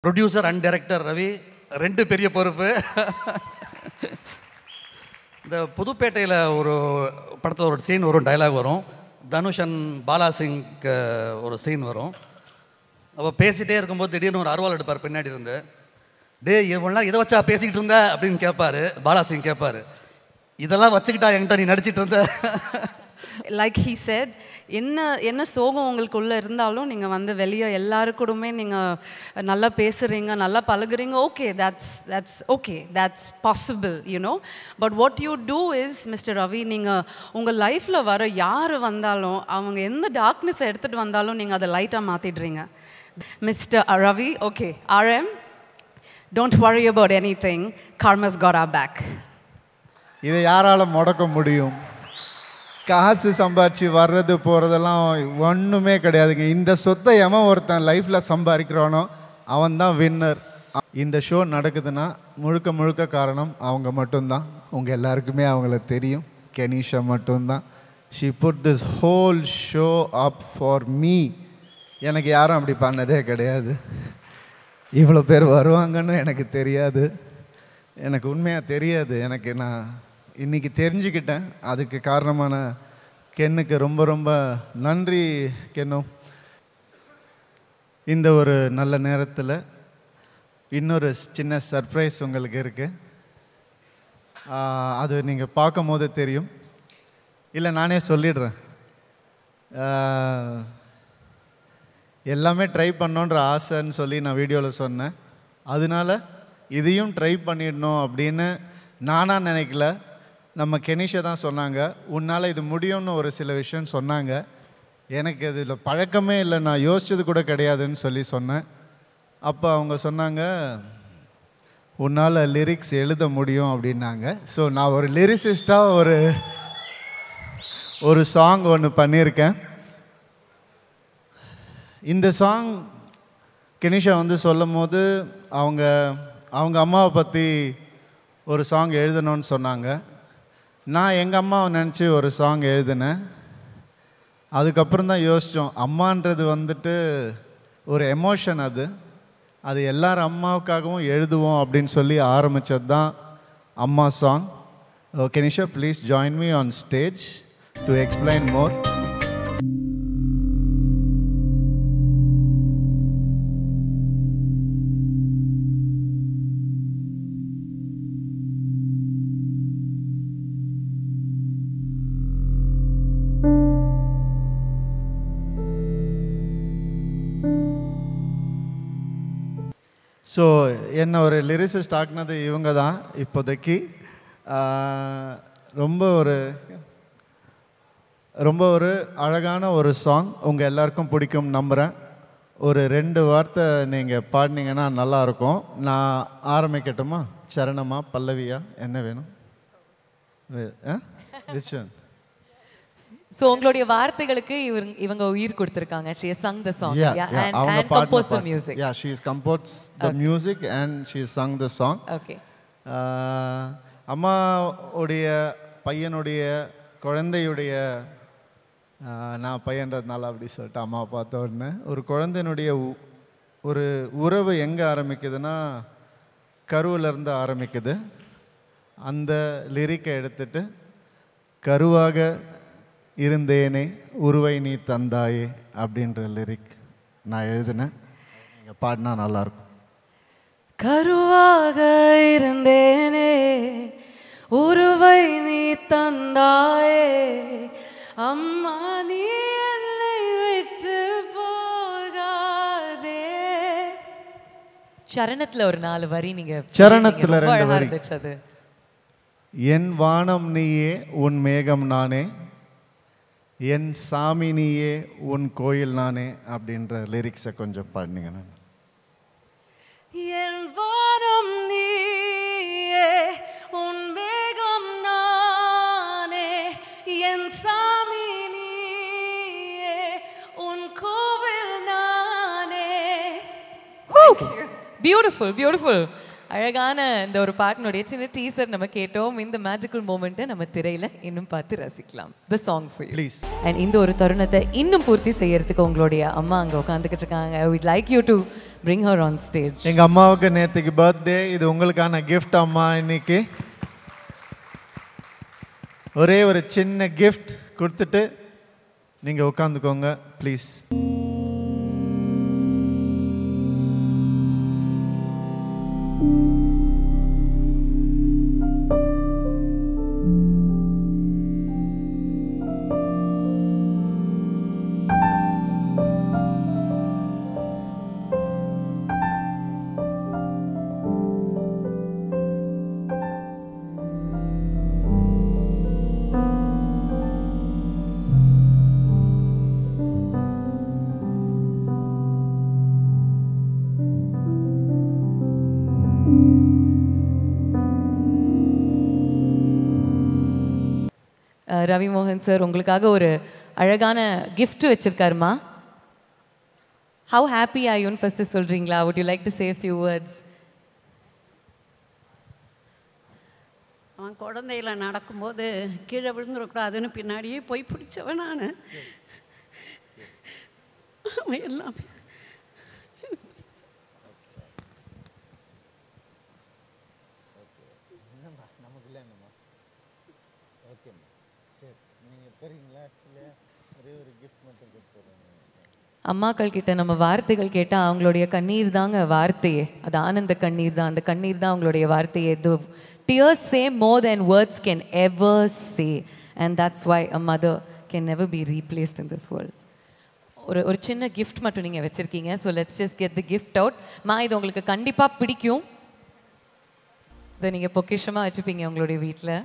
Producer and director Ravi ரெண்டு பெரிய பொறுப்பு. இந்த புதுப்பேட்டையில் ஒரு படத்தில் ஒரு சீன் வரும், டைலாக் வரும். தனுஷ் அண்ட் பாலாசிங்க்கு ஒரு சீன் வரும். அப்போ பேசிகிட்டே இருக்கும்போது திடீர்னு ஒரு அருவாள் எடுப்பார் பின்னாடி இருந்து. டே இவ்வளோ நேரம் இதை வச்சா பேசிக்கிட்டு இருந்த அப்படின்னு கேட்பார். பாலாசிங் கேட்பார், இதெல்லாம் வச்சுக்கிட்டா என்கிட்ட நீ நடிச்சிட்டு இருந்த. லைக் ஹீ செட், என்ன சோகம் உங்களுக்குள்ளே இருந்தாலும் நீங்கள் வந்து வெளியே எல்லாருக்கூடமே நீங்கள் நல்லா பேசுகிறீங்க, நல்லா பழகுறீங்க. Okay, that's okay, that's possible, you know. But what you do is mister Ravi, நீங்கள் உங்கள் லைஃப்பில் வர யார் வந்தாலும் அவங்க எந்த டார்க்னஸ் எடுத்துகிட்டு வந்தாலும் நீங்கள் அதை லைட்டாக மாற்றிடுறீங்க. Mister Ravi, okay, RM, don't worry about anything, karma's got our back. இதை யாரால முடக்க முடியும்? காசு சம்பாரிச்சு வர்றது போகிறதெல்லாம் ஒன்றுமே கிடையாதுங்க. இந்த சொத்தை எவன் ஒருத்தன் லைஃப்பில் சம்பாதிக்கிறானோ அவன் தான் வின்னர். இந்த ஷோ நடக்குதுன்னா முழுக்க முழுக்க காரணம் அவங்க மட்டும்தான். உங்கள் எல்லாருக்குமே அவங்கள தெரியும். கெனிஷா மட்டும்தான். She put this whole show up for me. எனக்கு யாரும் அப்படி பண்ணதே கிடையாது. இவ்வளோ பேர் வருவாங்கன்னு எனக்கு தெரியாது. எனக்கு உண்மையாக தெரியாது. நான் இன்றைக்கி தெரிஞ்சுக்கிட்டேன். அதுக்கு காரணமான கென்னுக்கு ரொம்ப ரொம்ப நன்றி கென்னு. இந்த ஒரு நல்ல நேரத்தில் இன்னொரு சின்ன சர்ப்ரைஸ் உங்களுக்கு இருக்குது. அது நீங்கள் பார்க்கும் போது தெரியும். இல்லை நானே சொல்லிடுறேன். எல்லாமே ட்ரை பண்ணோன்ற ஆசைன்னு சொல்லி நான் வீடியோவில் சொன்னேன். அதனால இதையும் ட்ரை பண்ணிடணும் அப்படின்னு நானாக நினைக்கல. நம்ம கெனிஷா தான் சொன்னாங்க, உன்னால் இது முடியும்னு ஒரு சில விஷயம் சொன்னாங்க. எனக்கு இதில் பழக்கமே இல்லை, நான் யோசித்தது கூட கிடையாதுன்னு சொல்லி சொன்னேன். அப்போ அவங்க சொன்னாங்க, உன்னால் லிரிக்ஸ் எழுத முடியும் அப்படின்னாங்க. ஸோ நான் ஒரு லிரிசிஸ்டாக ஒரு சாங் ஒன்று பண்ணியிருக்கேன். இந்த சாங் கெனிஷா வந்து சொல்லும் போது அவங்க அம்மாவை பற்றி ஒரு சாங் எழுதணும்னு சொன்னாங்க. நான் எங்கள் அம்மாவை நினச்சி ஒரு சாங் எழுதினேன். அதுக்கப்புறம் தான் யோசித்தோம், அம்மான்றது வந்துட்டு ஒரு எமோஷன், அது எல்லார் அம்மாவுக்காகவும் எழுதுவோம் அப்படின்னு சொல்லி ஆரம்பித்தது தான் அம்மா song. Kenisha, please join me on stage to explain more. So என்ன ஒரு லிரிசிஸ்ட் ஆக்குனது இவங்க தான் இப்போதைக்கு. ரொம்ப ஒரு அழகான ஒரு சாங், உங்கள் எல்லாருக்கும் பிடிக்கும் நம்புகிறேன். ஒரு 2 வார்த்தை நீங்கள் பாடினீங்கன்னா நல்லாயிருக்கும். நான் ஆரம்பிக்கட்டுமா? சரணமா, பல்லவியா, என்ன வேணும்? ரிச்சன். So உங்களுடைய வார்த்தைகளுக்கு இவங்க உயிர் கொடுத்திருக்காங்க. She has sung the song. And composed the music. Yeah, she has composed the music and she has sung the song. Okay. அம்மா உடைய பையனுடைய குழந்தையுடைய, நான் பையன்றதுனால அப்படி சொல்லிட்டு அம்மா பார்த்த உடனே, ஒரு குழந்தையினுடைய ஒரு உறவு எங்கே ஆரம்பிக்குதுன்னா கருவிலேருந்து ஆரம்பிக்குது. அந்த லிரிக்கை எடுத்துட்டு, கருவாக இருந்தேனே உருவை நீ தந்தாயே அப்படின்ற லிரிக் நான் எழுதினேன். நீங்கள் பாடினா நல்லாயிருக்கும். கருவாக இருந்தேனே உருவை நீ தந்தாயே, அம்மா நீ என்னை விட்டு போகாதே. சரணத்துல ஒரு 4 வரி நீங்க சரணத்துல 2 வரி. அது என் வானம் நீயே உன் மேகம் நானே, என் சாமி நீயே உன் கோயில் நானே அப்படின்ற லிரிக்ஸை கொஞ்சம் பாடினீங்க. என் வானம் நீயே உன் மேகம் நானே, என் சாமி நீயே உன் கோவில் நானே. Beautiful, beautiful. அழகான இந்த ஒரு பாட்டினுடைய சின்ன டீசர் நம்ம கேட்டோம். இந்த மேஜிக்கல் மூமெண்ட்டை நம்ம திரையில இன்னும் பார்த்து ரசிக்கலாம். The song for you. Please. And இந்த ஒரு தருணத்தை இன்னும் பூர்த்தி செய்யறதுக்கு உங்களுடைய அம்மா அங்கே உட்காந்துக்கிட்டு இருக்காங்க. We'd like you to bring her on stage. எங்கள் அம்மாவுக்கு நேற்றுக்கு பர்த்டே. இது உங்களுக்கான gift அம்மா. இன்னைக்கு ஒரே ஒரு சின்ன gift கொடுத்துட்டு நீங்கள் உட்காந்துக்கோங்க ப்ளீஸ். ரவி மோகன் சார் உங்களுக்காக ஒரு அழகான gift வச்சிருக்காருமா. How happy are you first சொல்றீங்களா? Would you like to say a few words? அவன் குழந்தையில நடக்கும்போது கீழே விழுந்துடக்கூடாதுன்னு பின்னாடியே போய் பிடிச்சவன் நான். அவன் எல்லாமே அம்மாக்கள் கிட்ட நம்ம வார்த்தைகள் கேட்டால் அவங்களுடைய கண்ணீர் தாங்க வார்த்தையே. அது ஆனந்த கண்ணீர் தான். அந்த கண்ணீர் தான் அவங்களுடைய வார்த்தையே. The tears say more than words can ever say, and that's why a mother can never be replaced in this world. ஒரு சின்ன கிஃப்ட் மட்டும் நீங்கள் வச்சுருக்கீங்க. So let's just get the gift out. இது உங்களுக்கு கண்டிப்பாக பிடிக்கும். இதை நீங்கள் பொக்கிஷமாக வச்சுப்பீங்க உங்களுடைய வீட்டில்.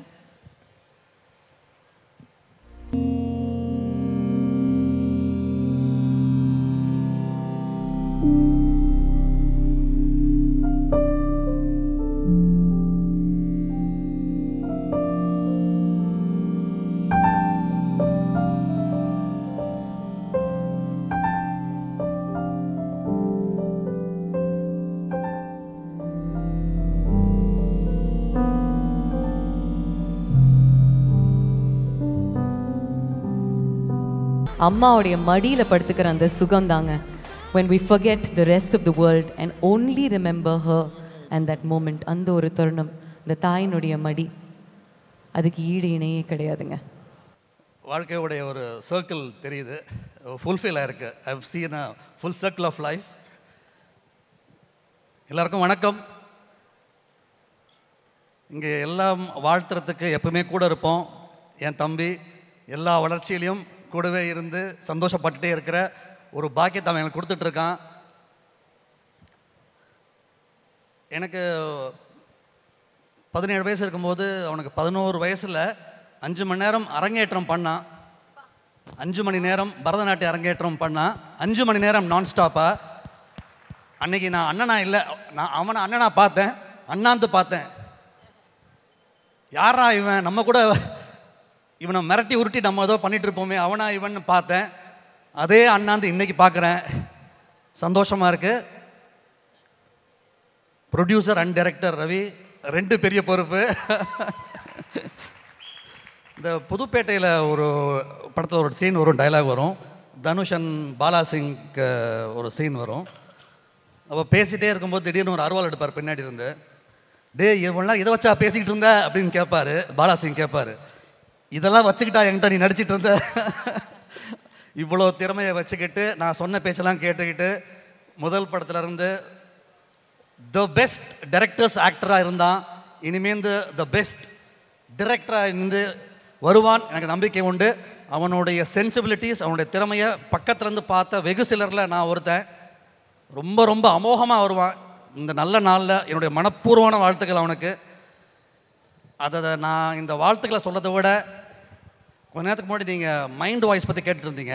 அம்மாவுடைய மடியில் படுத்துக்கிற அந்த சுகம் தாங்க. when we forget the rest of the world and only remember her and that moment, அந்த ஒரு தருணம், இந்த தாயினுடைய மடி, அதுக்கு ஈடு இணையே கிடையாதுங்க. வாழ்க்கையோடைய ஒரு சர்க்கிள் தெரியுது, ஃபுல்ஃபில் ஆயிருக்கு. I have seen a full circle of life. எல்லாருக்கும் வணக்கம். இங்கே எல்லாம் வாழ்த்துறதுக்கு எப்பவுமே கூட இருப்போம். என் தம்பி எல்லா வளர்ச்சியிலையும் கூடவே இருந்து சந்தோஷப்பட்டுட்டே இருக்கிற ஒரு பாக்கியத்தை அவன் எனக்கு கொடுத்துட்ருக்கான். எனக்கு 17 வயசு இருக்கும்போது அவனுக்கு 11 வயசில் 5 மணி நேரம் அரங்கேற்றம் பண்ணான். 5 மணி நேரம் பரதநாட்டிய அரங்கேற்றம் பண்ணான். 5 மணி நேரம் நான் ஸ்டாப்பாக. அன்னைக்கு நான் அண்ணனா இல்லை, நான் அவனை அண்ணனா பார்த்தேன், அண்ணாந்து பார்த்தேன். யாரா இவன், நம்ம கூட இவனை மிரட்டி உருட்டி நம்ம ஏதோ பண்ணிகிட்டு இருப்போமே, அவனா இவன் பார்த்தேன். அதே அண்ணாந்து இன்னைக்கு பார்க்குறேன். சந்தோஷமாக இருக்குது. ப்ரொடியூசர் அண்ட் டைரக்டர் ரவி 2 பெரிய பொறுப்பு. இந்த புதுப்பேட்டையில் ஒரு படத்தில் ஒரு சீன் வரும், டைலாக் வரும். தனுஷ் அண்ட் பாலாசிங்க்கு ஒரு சீன் வரும். அப்போ பேசிகிட்டே இருக்கும்போது திடீர்னு ஒரு அருவாள் எடுப்பார் பின்னாடி இருந்து. டே இவ்வளோ நேரம் இதை வச்சா பேசிக்கிட்டு இருந்த அப்படின்னு கேட்பார். பாலாசிங் கேட்பார், இதெல்லாம் வச்சுக்கிட்டா என்கிட்ட நீ நடிச்சிட்டு இருந்த? இவ்வளோ திறமையை வச்சுக்கிட்டு நான் சொன்ன பேச்செல்லாம் கேட்டுக்கிட்டு முதல் படத்துலேருந்து த பெஸ்ட் டைரக்டர்ஸ் ஆக்டராக இருந்தான். இனிமேந்து த பெஸ்ட் டிரெக்டராக இருந்து வருவான், எனக்கு நம்பிக்கை உண்டு. அவனுடைய சென்சிபிலிட்டிஸ், அவனுடைய திறமையை பக்கத்துலேருந்து பார்த்த வெகு சிலரில் நான் ஒருத்தன். ரொம்ப ரொம்ப அமோகமாக வருவான். இந்த நல்ல நாளில் என்னுடைய மனப்பூர்வமான வாழ்த்துக்கள் அவனுக்கு. அதை நான் இந்த வாழ்த்துக்களை சொல்கிறத விட, கொஞ்ச நேரத்துக்கு முன்னாடி நீங்கள் மைண்ட் வாய்ஸ் பற்றி கேட்டுருந்தீங்க.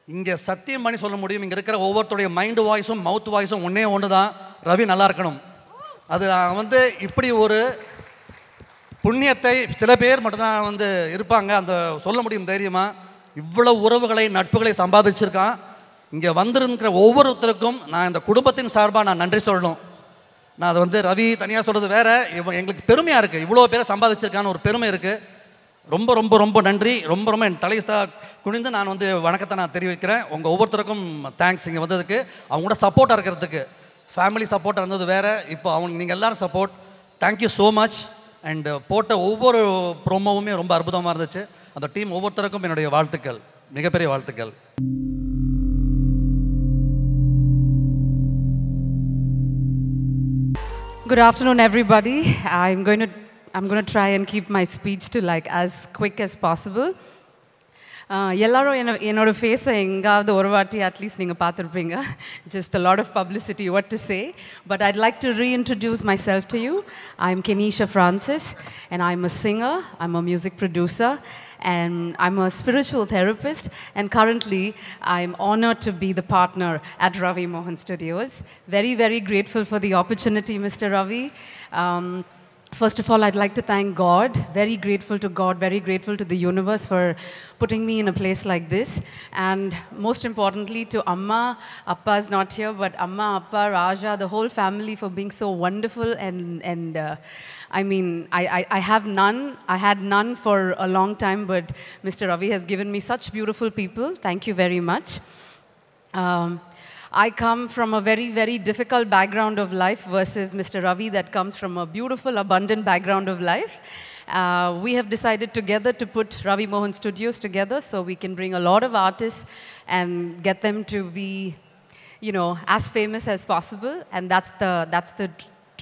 இங்கே சத்தியம் பண்ணி சொல்ல முடியும், இங்கே இருக்கிற ஒவ்வொருத்தருடைய மைண்டு வாய்ஸும் மவுத் வாய்ஸும் ஒன்று தான், ரவி நல்லா இருக்கணும். அது நான் இப்படி ஒரு புண்ணியத்தை சில பேர் மட்டும்தான் இருப்பாங்க, அந்த சொல்ல முடியும் தைரியமாக. இவ்வளோ உறவுகளை நட்புகளை சம்பாதிச்சிருக்கான். இங்கே வந்திருக்கிற ஒவ்வொருத்தருக்கும் நான் இந்த குடும்பத்தின் சார்பாக நான் நன்றி சொல்லணும். நான் அது ரவி தனியாக சொல்கிறது வேறு. எங்களுக்கு பெருமையாக இருக்குது, இவ்வளோ பேரை சம்பாதிச்சிருக்கான்னு ஒரு பெருமை இருக்குது. ரொம்ப ரொம்ப ரொம்ப நன்றி. ரொம்ப ரொம்ப என் தலைசா குனிந்து நான் வந்து வணக்கத்தை நான் தெரிவிக்கிறேன். உங்கள் ஒவ்வொருத்தருக்கும் தேங்க்ஸ் இங்கே வந்ததுக்கு. அவங்களோட சப்போர்ட்டாக இருக்கிறதுக்கு. ஃபேமிலி சப்போர்ட்டாக இருந்தது வேறு, இப்போ அவங்க நீங்கள் எல்லோரும் support. Thank you so much. And போட்ட ஒவ்வொரு ப்ரோமோவுமே ரொம்ப அற்புதமாக இருந்துச்சு. அந்த டீம் ஒவ்வொருத்தருக்கும் என்னுடைய வாழ்த்துக்கள், மிகப்பெரிய வாழ்த்துக்கள். Good afternoon, everybody. I'm going to try and keep my speech to like as quick as possible. எல்லாரும் என்னோட ஃபேஸை எங்காவது ஒரு வாட்டி அட்லீஸ்ட் நீங்கள் பார்த்துருப்பீங்க. Just a lot of publicity, what to say. But I'd like to reintroduce myself to you. I'm Kenisha Francis, and I'm a singer, I'm a music producer, and I'm a spiritual therapist, and currently I'm honored to be the partner at Ravi Mohan Studios. Very, very grateful for the opportunity, Mr. Ravi. First of all, I'd like to thank God. Very grateful to God, very grateful to the universe for putting me in a place like this. And most importantly to Amma. Appa's not here, but Amma, Appa, Raja, the whole family for being so wonderful. And I mean, I have none. I had none for a long time, but Mr. Ravi has given me such beautiful people. Thank you very much. I come from a very, very difficult background of life versus Mr. Ravi that comes from a beautiful, abundant background of life. We have decided together to put Ravi Mohan Studios together so we can bring a lot of artists and get them to be, you know, as famous as possible. And that's the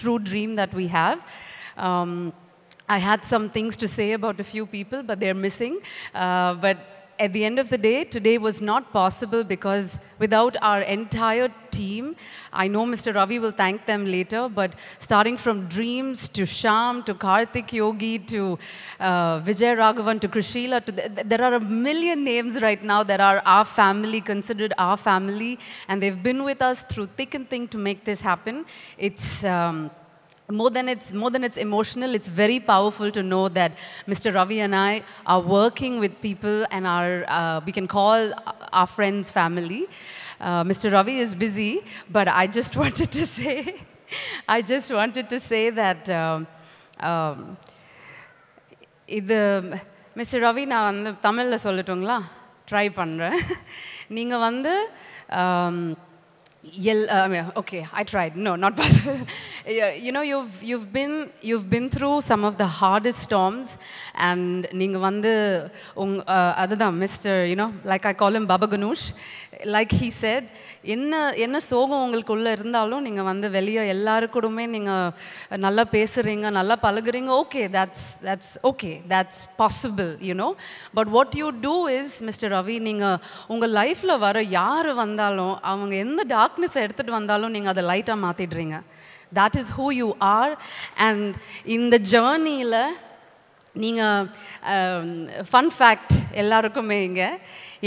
true dream that we have. I had some things to say about a few people, but they're missing. But at the end of the day, today was not possible because without our entire team, I know Mr. Ravi will thank them later, but starting from Dreams to Sham to Karthik Yogi to Vijay Raghavan to Krishila, there are a million names right now that are our family, considered our family, and they've been with us through thick and thin to make this happen. It's more than it's emotional, it's very powerful to know that Mr. Ravi and I are working with people and we can call our friends family. Mr. Ravi is busy, but I just wanted to say that Mr. Ravi, நான் வந்து தமிழில் சொல்லட்டுங்களா? Try பண்ணுறேன். நீங்கள் வந்து okay, I tried. No, not possible. You know, you've been through some of the hardest storms, and நீங்க வந்து அதுதான் Mr. You know, like I call him Baba Ganush. Like he said, என்ன சோகம் உங்களுக்குள்ள இருந்தாலும் நீங்க வந்து வெளியே எல்லாருக்கூடமே நீங்க நல்லா பேசுறீங்க, நல்லா பழகுறீங்க. Okay, that's possible, you know. But what you do is, Mr. Ravi, நீங்க உங்க லைஃப்ல வர யாரு வந்தாலும் அவங்க எந்த டார்க்னஸ் எடுத்துட்டு வந்தாலும் நீங்க அதை லைட்டா மாத்திடுறீங்க. That is who you are. And இந்த ஜர்னியில் நீங்கள் ஃபன் ஃபேக்ட் எல்லாருக்குமே இங்கே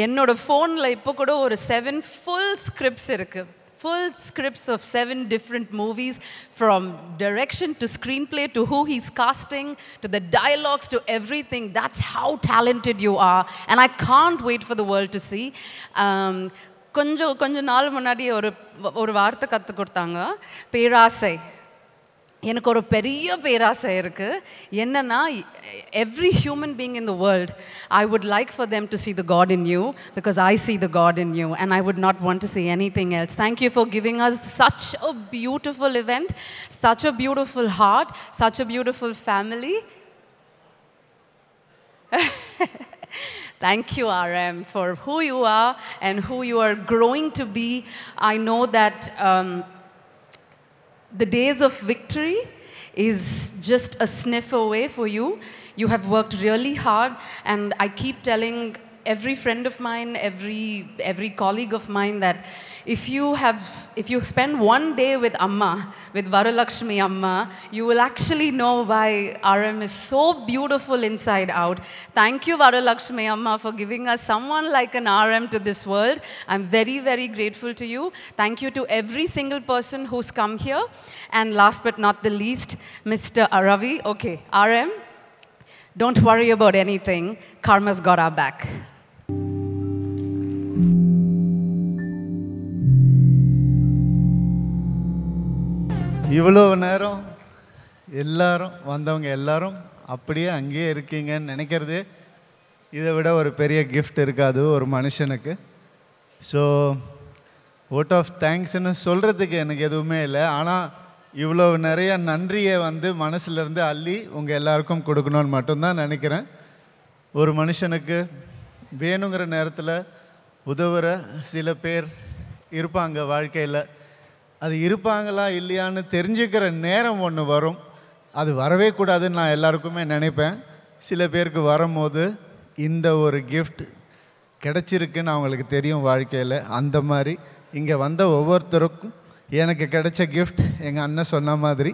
என்னோட ஃபோனில் இப்போ கூட ஒரு 7 full scripts இருக்குது. Full scripts of 7 different movies, from direction to screenplay to who he's casting to the dialogues to everything. That's how talented you are, and I can't wait for the world to see. கொஞ்ச நாள் முன்னாடி ஒரு வார்த்தை கற்றுக் கொடுத்தாங்க, பேராசை. எனக்கு ஒரு பெரிய பேராசை இருக்குது. என்னன்னா, every human being in the world, I would like for them to see the God in you, because I see the God in you, and I would not want to see anything else. Thank you for giving us such a beautiful event, such a beautiful heart, such a beautiful family. Thank you, RM, for who you are and who you are growing to be. I know that the days of victory is just a sniff away for you. You have worked really hard, and I keep telling every friend of mine, every colleague of mine, that if you spend one day with Amma, with Varalakshmi Amma, you will actually know why RM is so beautiful inside out. Thank you, Varalakshmi Amma, for giving us someone like an RM to this world. I'm very, very grateful to you. Thank you to every single person who's come here. And last but not the least, Mr. Ravi. Okay, RM, don't worry about anything. Karma's got our back. இவ்வளோ நேரம் எல்லாரும் வந்தவங்க எல்லாரும் அப்படியே அங்கேயே இருக்கீங்கன்னு நினைக்கிறது இதை விட ஒரு பெரிய கிஃப்ட் இருக்காது ஒரு மனுஷனுக்கு. ஸோ வோட் ஆஃப் தேங்க்ஸ்ன்னு சொல்கிறதுக்கு எனக்கு எதுவுமே இல்லை. ஆனால் இவ்வளோ நிறைய நன்றியை வந்து மனசுலேருந்து அள்ளி உங்கள் எல்லாருக்கும் கொடுக்கணும்னு மட்டும்தான் நினைக்கிறேன். ஒரு மனுஷனுக்கு வேணுங்கிற நேரத்தில் உதவுற சில பேர் இருப்பாங்க வாழ்க்கையில். அது இருப்பாங்களா இல்லையான்னு தெரிஞ்சுக்கிற நேரம் ஒன்று வரும். அது வரவே கூடாதுன்னு நான் எல்லாருக்குமே நினைப்பேன். சில பேருக்கு வரும்போது இந்த ஒரு கிஃப்ட் கிடச்சிருக்குன்னு அவங்களுக்கு தெரியும் வாழ்க்கையில். அந்த மாதிரி இங்கே வந்த ஒவ்வொருத்தருக்கும் எனக்கு கிடைச்ச கிஃப்ட் எங்கள் அண்ணன் சொன்ன மாதிரி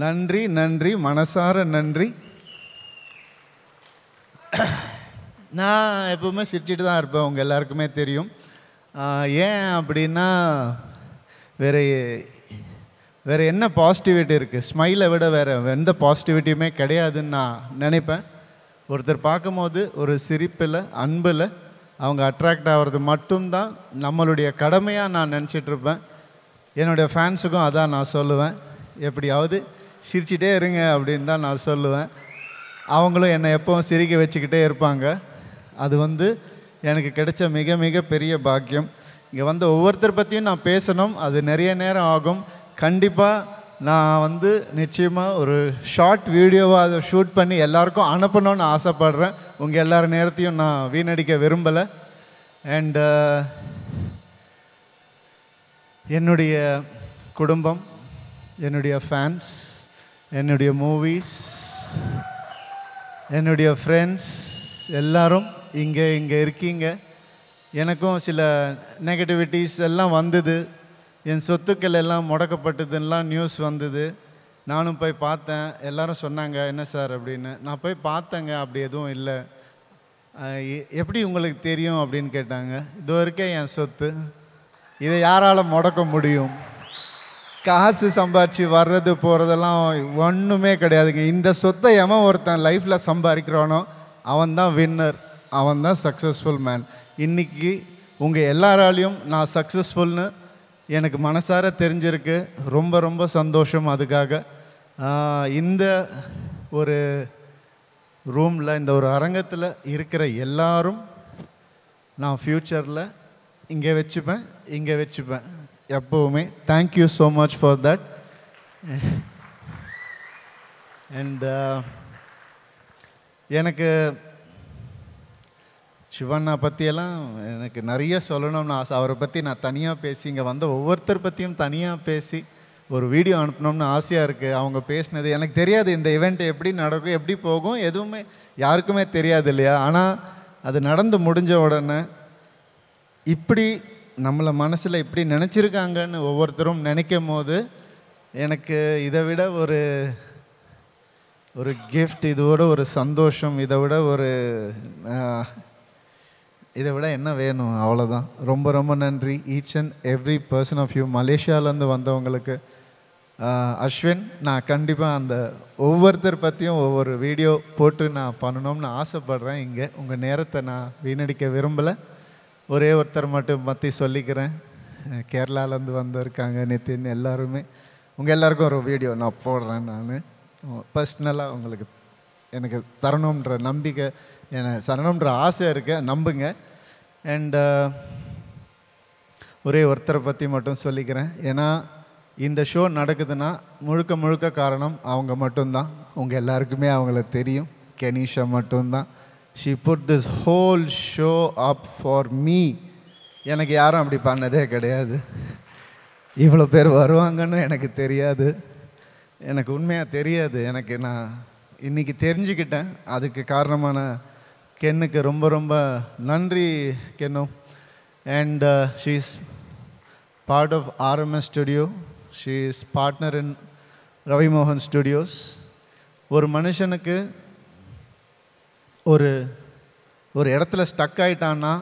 நன்றி நன்றி, மனசார நன்றி. நான் எப்பவுமே சிரிச்சிட்டு தான் இருப்பேன், உங்கள் எல்லாருக்குமே தெரியும். ஏன் அப்படின்னா வேறு என்ன பாசிட்டிவிட்டி இருக்குது? ஸ்மைலை விட வேறு எந்த பாசிட்டிவிட்டியுமே கிடையாதுன்னு நான் நினைப்பேன். ஒருத்தர் பார்க்கும்போது ஒரு சிரிப்பில், அன்பில் அவங்க அட்ராக்ட் ஆகிறது மட்டும்தான் நம்மளுடைய கடமையாக நான் நினச்சிட்ருப்பேன். என்னுடைய ஃபேன்ஸுக்கும் அதான் நான் சொல்லுவேன். எப்படியாவது சிரிச்சிட்டே இருங்க அப்படின்னு தான் நான் சொல்லுவேன். அவங்களும் என்னை எப்போவும் சிரிக்க வச்சுக்கிட்டே இருப்பாங்க. அது வந்து எனக்கு கிடைச்ச மிக மிக பெரிய பாக்கியம். இங்கே வந்து ஒவ்வொருத்தர் பற்றியும் நான் பேசணும், அது நிறைய நேரம் ஆகும். கண்டிப்பாக நான் வந்து நிச்சயமாக ஒரு ஷார்ட் வீடியோவாக அதை ஷூட் பண்ணி எல்லாருக்கும் அனுப்பணும்னு ஆசைப்படுறேன். உங்கள் எல்லார் நேரத்தையும் நான் வீணடிக்க விரும்பலை. அண்டு என்னுடைய குடும்பம், என்னுடைய ஃபேன்ஸ், என்னுடைய மூவிஸ், என்னுடைய ஃப்ரெண்ட்ஸ் எல்லாரும் இங்கே இருக்கீங்க. எனக்கும் சில நெகட்டிவிட்டிஸ் எல்லாம் வந்தது. என் சொத்துக்கள் எல்லாம் முடக்கப்பட்டதுன்னெலாம் நியூஸ் வந்தது. நானும் போய் பார்த்தேன். எல்லோரும் சொன்னாங்க என்ன சார் அப்படின்னு. நான் போய் பார்த்தேங்க, அப்படி எதுவும் இல்லை. எப்படி உங்களுக்கு தெரியும் அப்படின்னு கேட்டாங்க. இது வரைக்கும் என் சொத்து, இதை யாரால் முடக்க முடியும்? காசு சம்பாரித்து வர்றது போகிறதெல்லாம் ஒன்றுமே கிடையாதுங்க. இந்த சொத்தை எவன் ஒருத்தன் லைஃப்பில் சம்பாதிக்கிறானோ அவன் தான் வின்னர், அவன் தான் சக்ஸஸ்ஃபுல் மேன். இன்றைக்கி உங்கள் எல்லாராலையும் நான் சக்ஸஸ்ஃபுல்னு எனக்கு மனசார தெரிஞ்சிருக்கு. ரொம்ப ரொம்ப சந்தோஷம். அதுக்காக இந்த ஒரு ரூமில், இந்த ஒரு அரங்கத்தில் இருக்கிற எல்லாரும் நான் ஃப்யூச்சரில் இங்கே வச்சுப்பேன் எப்போவுமே. Thank you so much for that. And எனக்கு சிவண்ணா பற்றியெல்லாம் எனக்கு நிறைய சொல்லணும்னு ஆசை. அவரை பற்றி நான் தனியாக பேசி, இங்கே வந்த ஒவ்வொருத்தர் பற்றியும் தனியாக பேசி ஒரு வீடியோ அனுப்பணும்னு ஆசையாக இருக்குது. அவங்க பேசினது எனக்கு தெரியாது, இந்த ஈவெண்ட் எப்படி நடக்கும், எப்படி போகும், எதுவுமே யாருக்குமே தெரியாது இல்லையா? ஆனால் அது நடந்து முடிஞ்ச உடனே இப்படி நம்மளை மனசில் இப்படி நினச்சிருக்காங்கன்னு ஒவ்வொருத்தரும் நினைக்கும் போது எனக்கு இதை விட ஒரு கிஃப்ட், இதோட ஒரு சந்தோஷம், இதை விட என்ன வேணும்? அவ்வளோதான். ரொம்ப ரொம்ப நன்றி each and every person of you. மலேசியாவிலேருந்து வந்தவங்களுக்கு அஸ்வின், நான் கண்டிப்பாக அந்த ஒவ்வொருத்தர் பற்றியும் ஒவ்வொரு வீடியோ போட்டு நான் பண்ணணும்னு ஆசைப்பட்றேன். இங்கே உங்கள் நேரத்தை நான் வீணடிக்க விரும்பலை. ஒரே ஒருத்தர் மட்டும் பற்றி சொல்லிக்கிறேன். கேரளாவிலேருந்து வந்திருக்காங்க நிதின். எல்லாருமே உங்கள் எல்லாருக்கும் ஒரு வீடியோ நான் போடுறேன். நான் பர்சனலாக உங்களுக்கு எனக்கு தரணுன்ற நம்பிக்கை, எனக்கு தரணுன்ற ஆசை இருக்க, நம்புங்க. அண்ட் ஒரே ஒருத்தரை பற்றி மட்டும் சொல்லிக்கிறேன். ஏன்னா இந்த ஷோ நடக்குதுன்னா முழுக்க காரணம் அவங்க மட்டும்தான். உங்கள் எல்லாருக்குமே அவங்கள தெரியும். கெனிஷா மட்டும்தான். She put this whole show up for me. எனக்கு யாரும் அப்படி பண்ணதே கிடையாது. இவ்வளோ பேர் வருவாங்கன்னு எனக்கு தெரியாது, எனக்கு உண்மையாக தெரியாது. நான் இன்றைக்கி தெரிஞ்சுக்கிட்டேன். அதுக்கு காரணமான கென்னுக்கு ரொம்ப ரொம்ப நன்றி Ken. And she is part of RMS studio. She is partner in Ravi மோகன் ஸ்டுடியோஸ். ஒரு மனுஷனுக்கு ஒரு இடத்துல ஸ்டக் ஆகிட்டான்னா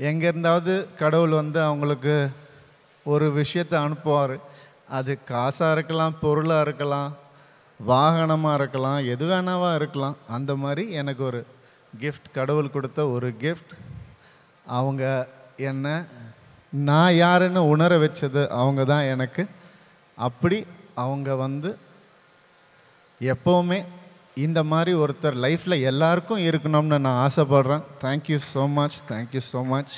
எங்கேருந்தாவது கடவுள் வந்து அவங்களுக்கு ஒரு விஷயத்தை அனுப்புவார். அது காசாக இருக்கலாம், பொருளாக இருக்கலாம், வாகனமாக இருக்கலாம், எது வேணாவாக இருக்கலாம். அந்த மாதிரி எனக்கு ஒரு கிஃப்ட், கடவுள் கொடுத்த ஒரு கிஃப்ட். அவங்க என்னை நான் யாருன்னு உணர வச்சது அவங்க தான் எனக்கு. அப்படி அவங்க வந்து எப்போவுமே இந்த மாதிரி ஒருத்தர் லைஃப்பில் எல்லாருக்கும் இருக்கணும்னு நான் ஆசைப்படுறேன். Thank you so much, thank you so much,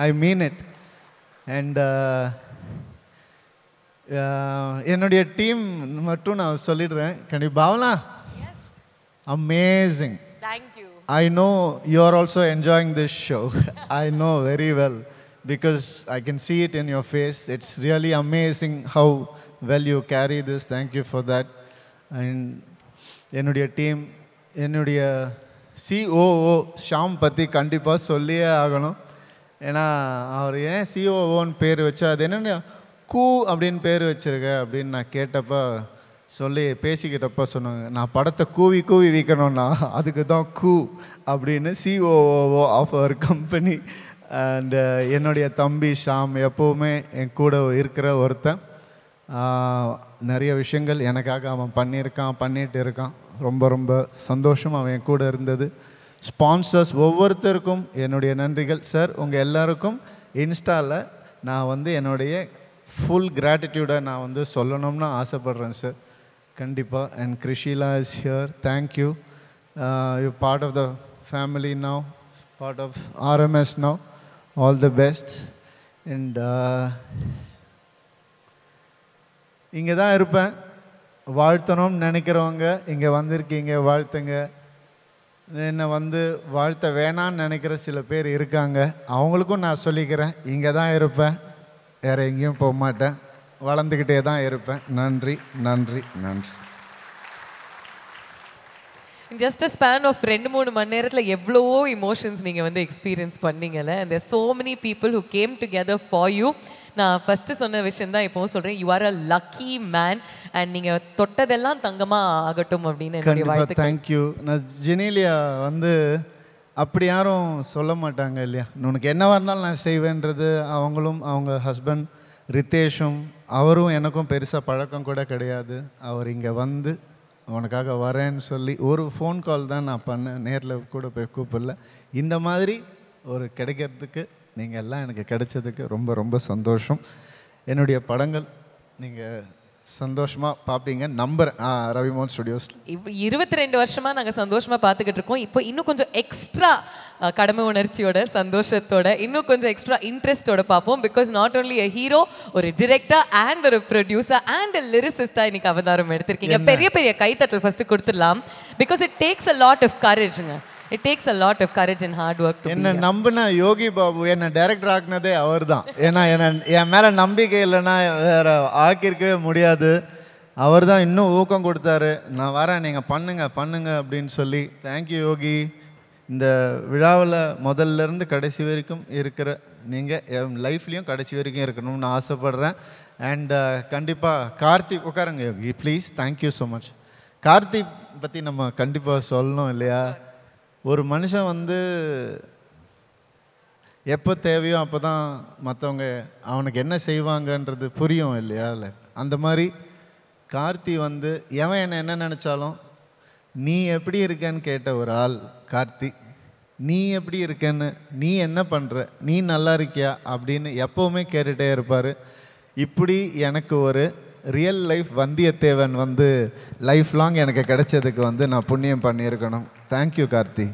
I mean it. And என்னுடைய டீம் மட்டும் நான் சொல்லிடுறேன். கண்டிப்பாக Bhavana, amazing. Thank you. I know you are also enjoying this show. I know very well because I can see it in your face. It's really amazing how well you carry this. Thank you for that. And என்னுடைய team, என்னுடைய COO Sham பற்றி கண்டிப்பாக சொல்லியே ஆகணும். ஏன்னா அவர் ஏன் COOன்னு பேர் வச்சா, அது என்னென்ன கூ அப்படின்னு பேர் வச்சுருக்க அப்படின்னு நான் கேட்டப்போ சொல்லி பேசிக்கிட்டப்போ சொன்னாங்க, நான் படத்தை கூவி கூவி விற்கணும்னா அதுக்கு தான் கூ அப்படின்னு COO of our company. And என்னுடைய தம்பி ஷாம் எப்போவுமே என் கூட இருக்கிற ஒருத்தன். நிறைய விஷயங்கள் எனக்காக அவன் பண்ணிட்டு இருக்கான். ரொம்ப ரொம்ப சந்தோஷம் அவன் என் கூட இருந்தது. ஸ்பான்சர்ஸ் ஒவ்வொருத்தருக்கும் என்னுடைய நன்றிகள். சார் உங்கள் எல்லாருக்கும் இன்ஸ்டாவில் நான் என்னுடைய ஃபுல் கிராட்டிடியூடை நான் சொல்லணும்னு ஆசைப்பட்றேன் சார், கண்டிப்பாக. And Krishila is here, thank you. You part of the family now, part of RMS now. All the best. And இங்கே தான் இருப்பேன். வாழ்த்தணும்னு நினைக்கிறவங்க இங்கே வந்திருக்கீங்க, வாழ்த்துங்க. என்னை வாழ்த்த வேணான்னு நினைக்கிற சில பேர் இருக்காங்க, அவங்களுக்கும் நான் சொல்லிக்கிறேன், இங்கே தான் இருப்பேன், வேறு எங்கேயும் போக மாட்டேன், வளர்ந்துக்கிட்டே தான் இருப்பேன். நன்றி நன்றி நன்றி. ஜஸ்ட் அ ஸ்பேன் ஆஃப் 2-3 மணி நேரத்தில் எவ்வளவோ இமோஷன்ஸ் நீங்கள் எக்ஸ்பீரியன்ஸ் பண்ணீங்கல்ல. And there so many people who came together for you. நான் ஃபஸ்ட்டு சொன்ன விஷயம் தான் இப்போவும் சொல்கிறேன், you are a lucky man. And நீங்கள் தொட்டதெல்லாம் தங்கமாக ஆகட்டும் அப்படின்னு என்னுடைய வாழ்த்து. தேங்க்யூ. நான் ஜெனீலியா அப்படி யாரும் சொல்ல மாட்டாங்க இல்லையா, உனக்கு என்னவாக இருந்தாலும் நான் செய்வேன்றது. அவங்களும் அவங்க ஹஸ்பண்ட் ரித்தேஷும் அவரும் எனக்கும் பெருசாக பழக்கம் கூட கிடையாது. அவர் இங்கே உனக்காக வரேன்னு சொல்லி ஒரு ஃபோன் கால் தான் நான் பண்ணேன், நேரில் கூட போய் கூப்பிடல. இந்த மாதிரி ஒரு கிடைக்கிறதுக்கு நீங்கள் எல்லாம் எனக்கு கிடைச்சதுக்கு ரொம்ப ரொம்ப சந்தோஷம். என்னுடைய படங்கள் நீங்கள் சந்தோஷமாக பார்ப்பீங்க நம்புறேன். ரவிமோகன் ஸ்டுடியோஸ் இப்போ 22 வருஷமாக நாங்கள் சந்தோஷமாக பார்த்துக்கிட்டு இருக்கோம். இப்போ இன்னும் கொஞ்சம் எக்ஸ்ட்ரா கடமை உணர்ச்சியோட, சந்தோஷத்தோட, இன்னும் கொஞ்சம் எக்ஸ்ட்ரா இன்ட்ரெஸ்டோட பார்ப்போம். Because not only a hero, ஒரு டிரெக்டர் அண்ட் ஒரு ப்ரொடியூசர் அண்ட் அ லிரிசிஸ்டாக இன்னைக்கு அவதாரம் எடுத்திருக்கீங்க. பெரிய பெரிய கைத்தட்டல் ஃபஸ்ட்டு கொடுத்துடலாம். Because it takes a lot of கரேஜுங்க. It takes a lot of courage and hard work. என்ன நம்பின யோகி பாபு என்னை டைரக்டர் ஆக்குனதே அவர் தான். ஏன்னா என் மேலே நம்பிக்கை இல்லைன்னா வேற ஆக்கியிருக்கவே முடியாது. அவர் தான் இன்னும் ஊக்கம் கொடுத்தாரு, நான் வரேன் நீங்கள் பண்ணுங்க அப்படின்னு சொல்லி. தேங்க்யூ யோகி. இந்த விழாவில் முதல்லேருந்து கடைசி வரைக்கும் இருக்கிற நீங்கள் என் லைஃப்லேயும் கடைசி வரைக்கும் இருக்கணும்னு ஆசைப்பட்றேன். அண்ட் கண்டிப்பாக கார்த்திக், உட்காருங்க Yogi please. Thank you so much. Karthik பற்றி நம்ம கண்டிப்பாக சொல்லணும் இல்லையா. ஒரு மனுஷன் எப்போ தேவையோ அப்போ தான் மற்றவங்க அவனுக்கு என்ன செய்வாங்கன்றது புரியும் இல்லையா. அந்த மாதிரி கார்த்தி எவன் என்ன நினச்சாலும் நீ எப்படி இருக்கேன்னு கேட்ட ஒரு ஆள் கார்த்தி. நீ எப்படி இருக்கேன்னு, நீ என்ன பண்ணுற, நீ நல்லா இருக்கியா அப்படின்னு எப்போவுமே கேட்டுகிட்டே இருப்பார். இப்படி எனக்கு ஒரு real life Vandiyathevan life long எனக்கு கிடைச்சதுக்கு நான் புண்ணியம் பண்ணியிருக்கணும். தேங்க்யூ கார்த்தி.